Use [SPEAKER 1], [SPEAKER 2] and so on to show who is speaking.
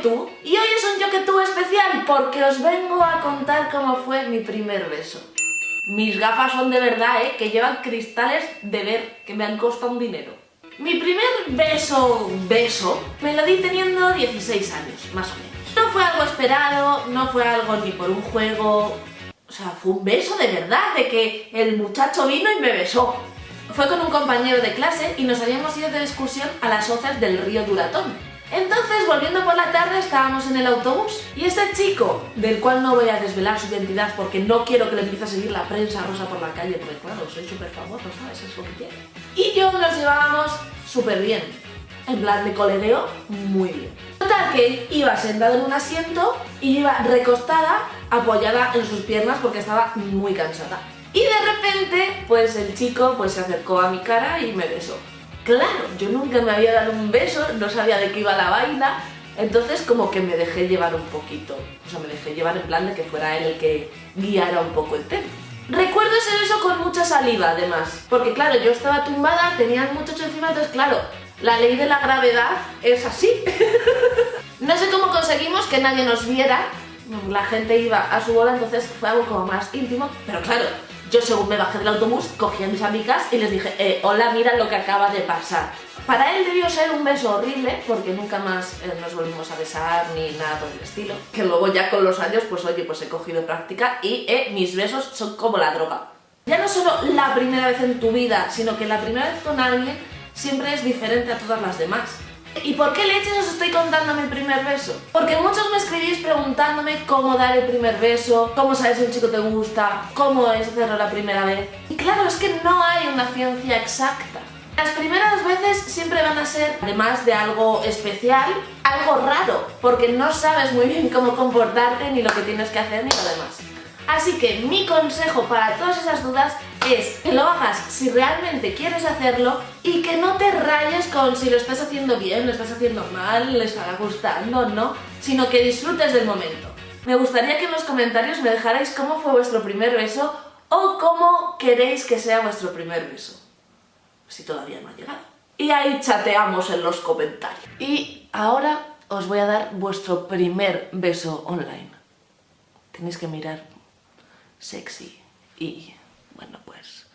[SPEAKER 1] tú, y hoy es un Yo que tú especial porque os vengo a contar cómo fue mi primer beso. Mis gafas son de verdad, que llevan cristales de ver, que me han costado un dinero. Mi primer beso me lo di teniendo 16 años, más o menos. No fue algo esperado, no fue algo ni por un juego, o sea, fue un beso de verdad, de que el muchacho vino y me besó. Fue con un compañero de clase y nos habíamos ido de excursión a las hoces del río Duratón. Entonces, volviendo por la tarde, estábamos en el autobús y ese chico, del cual no voy a desvelar su identidad porque no quiero que le empiece a seguir la prensa rosa por la calle, porque claro, soy súper famoso, ¿sabes? Es lo que quiero. Y yo nos llevábamos súper bien, en plan de colegueo, muy bien. Total, que él iba sentado en un asiento y iba recostada, apoyada en sus piernas porque estaba muy cansada. Y de repente, pues el chico se acercó a mi cara y me besó. Claro, yo nunca me había dado un beso, no sabía de qué iba la vaina, entonces como que me dejé llevar un poquito. O sea, me dejé llevar en plan de que fuera él el que guiara un poco el tema. Recuerdo ese beso con mucha saliva, además, porque claro, yo estaba tumbada, tenía el muchacho encima, entonces claro, la ley de la gravedad es así. No sé cómo conseguimos que nadie nos viera, la gente iba a su bola, entonces fue algo como más íntimo, pero claro, yo según me bajé del autobús, cogí a mis amigas y les dije, hola, mira lo que acaba de pasar. Para él debió ser un beso horrible, porque nunca más nos volvimos a besar ni nada por el estilo. Que luego ya con los años, pues oye, pues he cogido práctica y mis besos son como la droga. Ya no solo la primera vez en tu vida, sino que la primera vez con alguien siempre es diferente a todas las demás. ¿Y por qué leches os estoy contando mi primer beso? Porque muchos me escribís preguntándome cómo dar el primer beso, cómo sabes si un chico te gusta, cómo es hacerlo la primera vez. Y claro, es que no hay una ciencia exacta. Las primeras veces siempre van a ser, además de algo especial, algo raro, porque no sabes muy bien cómo comportarte, ni lo que tienes que hacer, ni lo demás. Así que mi consejo para todas esas dudas es que lo hagas si realmente quieres hacerlo y que no te rayes con si lo estás haciendo bien, lo estás haciendo mal, le estará gustando, no, sino que disfrutes del momento. Me gustaría que en los comentarios me dejarais cómo fue vuestro primer beso o cómo queréis que sea vuestro primer beso, si todavía no ha llegado. Y ahí chateamos en los comentarios. Y ahora os voy a dar vuestro primer beso online. Tenéis que mirar sexy y, bueno, pues